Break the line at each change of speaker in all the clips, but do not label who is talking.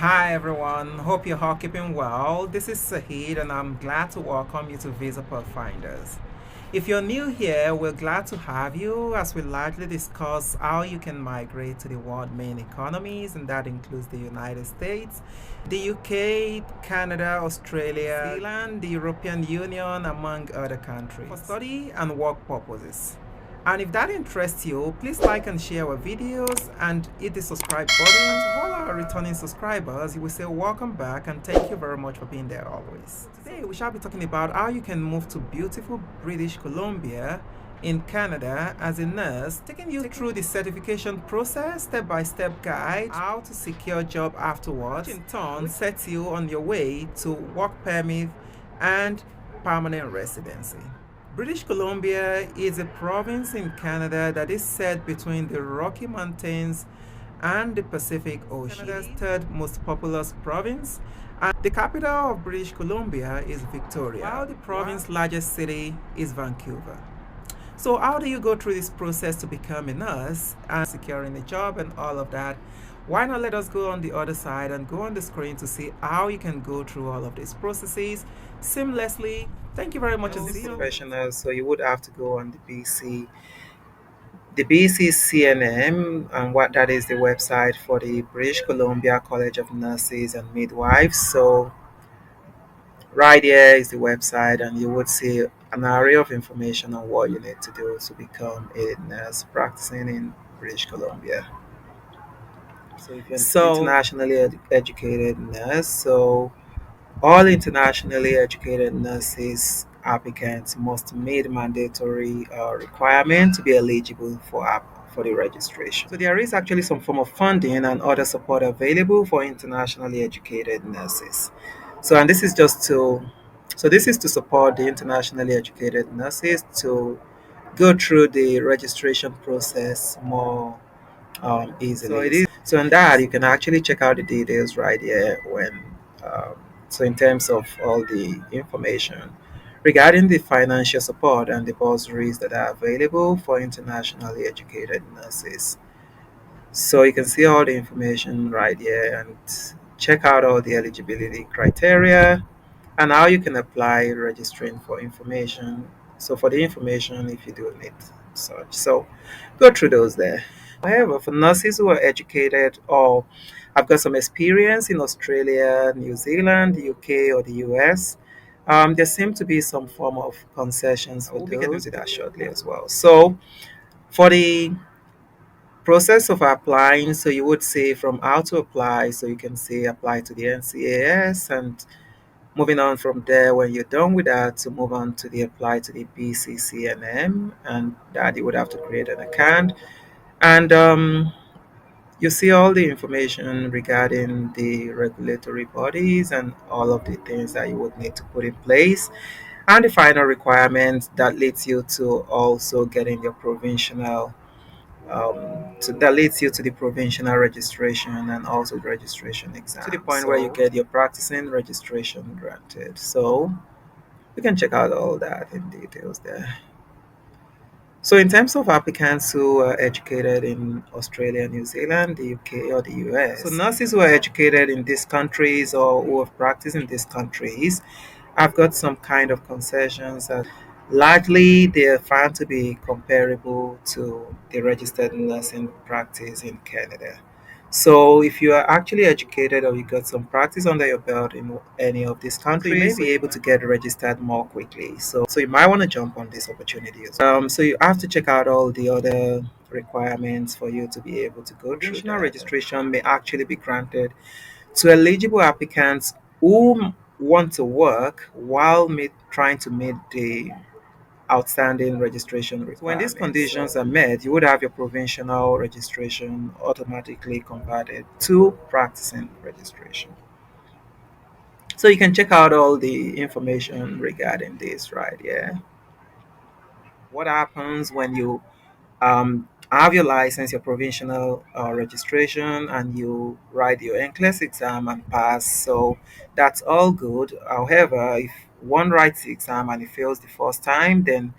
Hi everyone, hope you're all keeping well. This is Saheed and I'm glad to welcome you to Visa Pathfinders. If you're new here, we're glad to have you as we largely discuss how you can migrate to the world's main economies, and that includes the United States, the UK, Canada, Australia, New Zealand, the European Union, among other countries, for study and work purposes. And if that interests you, please like and share our videos and hit the subscribe button. To all our returning subscribers, you will say welcome back and thank you very much for being there always. Today we shall be talking about how you can move to beautiful British Columbia in Canada as a nurse, taking you through the certification process, step-by-step guide, how to secure a job afterwards, which in turn sets you on your way to work permit and permanent residency. British Columbia is a province in Canada that is set between the Rocky Mountains and the Pacific Ocean. Canada's third most populous province, and the capital of British Columbia is Victoria, while the province's largest city is Vancouver. So how do you go through this process to become a nurse and securing a job and all of that? Why not let us go on the other side and go on the screen to see how you can go through all of these processes seamlessly. Thank you very much as a professional. So you would have to go on the BCCNM, and what that is the website for the British Columbia College of Nurses and Midwives. So right here is the website, and you would see an array of information on what you need to do to become a nurse practicing in British Columbia. So if you're an internationally educated nurse, so all internationally educated nurses applicants must meet mandatory requirement to be eligible for the registration. So there is actually some form of funding and other support available for internationally educated nurses. So and this is just to so this is to support the internationally educated nurses to go through the registration process more easily. So it is. So in that you can actually check out the details right here um, so in terms of all the information regarding the financial support and the bursaries that are available for internationally educated nurses. So you can see all the information right here and check out all the eligibility criteria and how you can apply registering for information. So for the information, if you do need such, so go through those there. However, for nurses who are educated or have got some experience in Australia, New Zealand, the UK, or the US, there seem to be some form of concessions for those. We get into that shortly as well. So for the process of applying, so you would say from how to apply, so you can say apply to the NCAS, and moving on from there, when you're done with that, to move on to the apply to the BCCNM, and that you would have to create an account. And you see all the information regarding the regulatory bodies and all of the things that you would need to put in place, and the final requirement that leads you to also getting your provincial. So that leads you to the provincial registration and also the registration exam to the point where you get your practicing registration granted. So you can check out all that in details there. So in terms of applicants who are educated in Australia, New Zealand, the UK, or the US, so nurses who are educated in these countries or who have practiced in these countries, I've got some kind of concessions that largely they are found to be comparable to the registered nursing practice in Canada. So if you are actually educated or you got some practice under your belt in any of these countries, you may be able to get registered more quickly. So you might want to jump on this opportunity as well. So you have to check out all the other requirements for you to be able to go through. Provisional registration may actually be granted to eligible applicants who want to work while trying to meet the outstanding registration requirements. When these conditions are met, you would have your provincial registration automatically converted to practicing registration. So you can check out all the information regarding this right here. What happens when you have your license, your provincial registration, and you write your NCLEX exam and pass. So that's all good. However, if one writes the exam and he fails the first time, then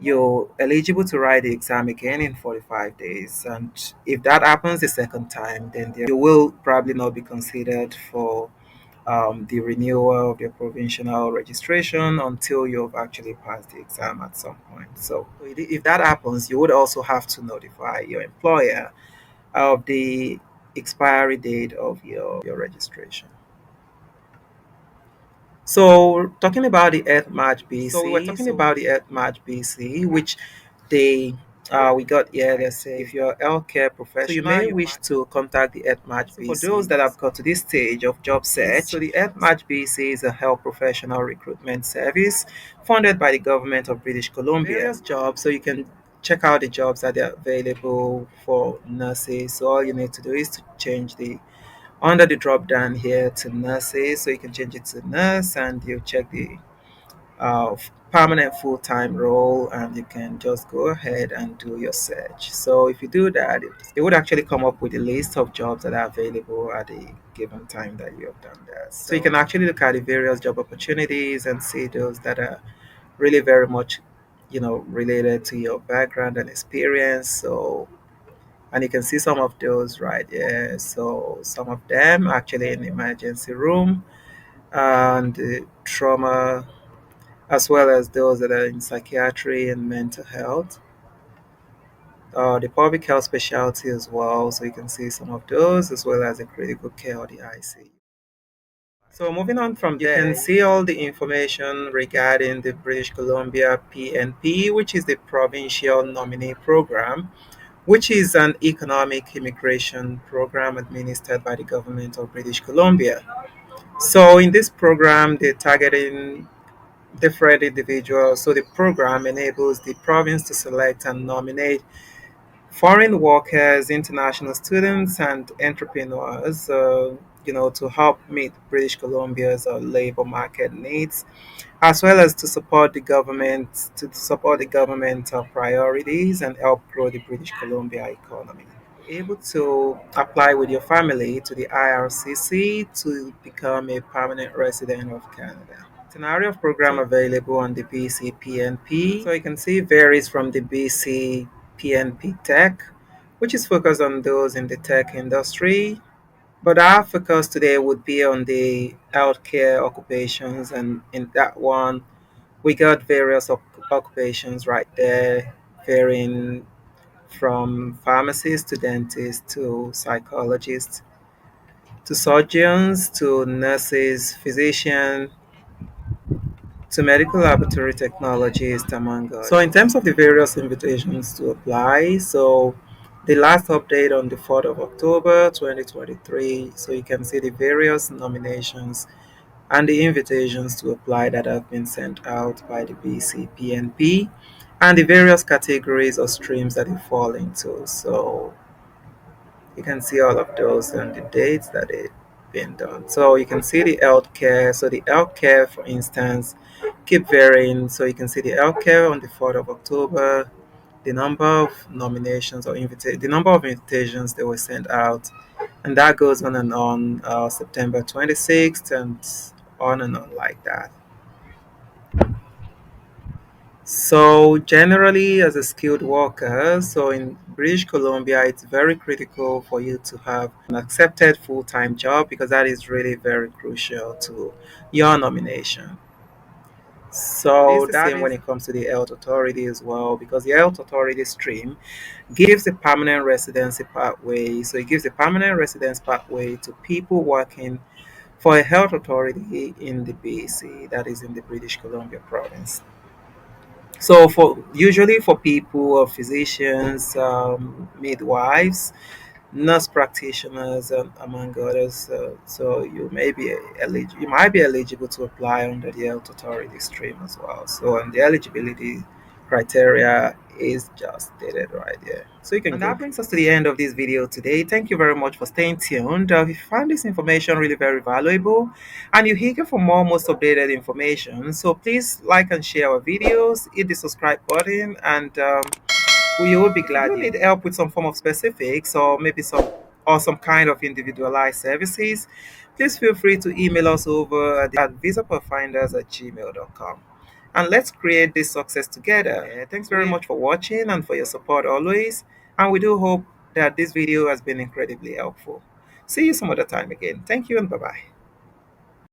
you're eligible to write the exam again in 45 days. And if that happens the second time, then you will probably not be considered for the renewal of your provincial registration until you've actually passed the exam at some point. So if that happens, you would also have to notify your employer of the expiry date of your registration. So talking about the Earth Match BC, so we were talking about the Earth Match BC, which they we got here. Let's say if you're a healthcare professional, so you may wish to contact the Earth Match BC. For those that have got to this stage of job search, so the Earth Match BC is a health professional recruitment service funded by the government of British Columbia. Various jobs, so you can check out the jobs that are available for nurses. So all you need to do is to change the under the drop down here to nurses, so you can change it to nurse and you check the permanent full-time role, and you can just go ahead and do your search. So if you do that, it would actually come up with a list of jobs that are available at the given time that you have done that. So you can actually look at the various job opportunities and see those that are really very much related to your background and experience. So and you can see some of those right here. So some of them actually in the emergency room and trauma, as well as those that are in psychiatry and mental health. The public health specialty as well. So you can see some of those, as well as the critical care or the IC. So moving on from there, you can see all the information regarding the British Columbia PNP, which is the Provincial Nominee Program, which is an economic immigration program administered by the government of British Columbia. So in this program, they're targeting different individuals. So the program enables the province to select and nominate foreign workers, international students, and entrepreneurs, to help meet British Columbia's labor market needs, as well as to support the government priorities and help grow the British Columbia economy. You're able to apply with your family to the IRCC to become a permanent resident of Canada. Scenario of program available on the BC PNP. So you can see varies from the BC PNP Tech, which is focused on those in the tech industry. But our focus today would be on the healthcare occupations, and in that one, we got various occupations right there, varying from pharmacists to dentists to psychologists to surgeons to nurses, physicians to medical laboratory technologists, among others. So, in terms of the various invitations to apply, so the last update on the 4th of October 2023, so you can see the various nominations and the invitations to apply that have been sent out by the BCPNP and the various categories or streams that they fall into. So you can see all of those and the dates that they've been done. So you can see the healthcare. So the healthcare, for instance, keep varying. So you can see the healthcare on the 4th of October, the number of nominations or the number of invitations that were sent out, and that goes on and on, September 26th and on and on like that. So generally, as a skilled worker, so in British Columbia, it's very critical for you to have an accepted full-time job because that is really very crucial to your nomination. So it's the same when it comes to the health authority as well, because the health authority stream gives a permanent residency pathway. So it gives a permanent residence pathway to people working for a health authority in the BC, that is in the British Columbia province. So for usually for people or physicians, midwives, nurse practitioners, among others, so you might be eligible to apply under the health authority stream as well. So and the eligibility criteria is just stated right there. So you can. And that brings us to the end of this video today. Thank you very much for staying tuned. If you found this information really very valuable and you're eager for more most updated information, so please like and share our videos, hit the subscribe button, and we will be glad. If you need help with some form of specifics or maybe some kind of individualized services, please feel free to email us over at visapathfinders@gmail.com. and let's create this success together. Thanks very much for watching and for your support always. And we do hope that this video has been incredibly helpful. See you some other time again. Thank you and bye bye.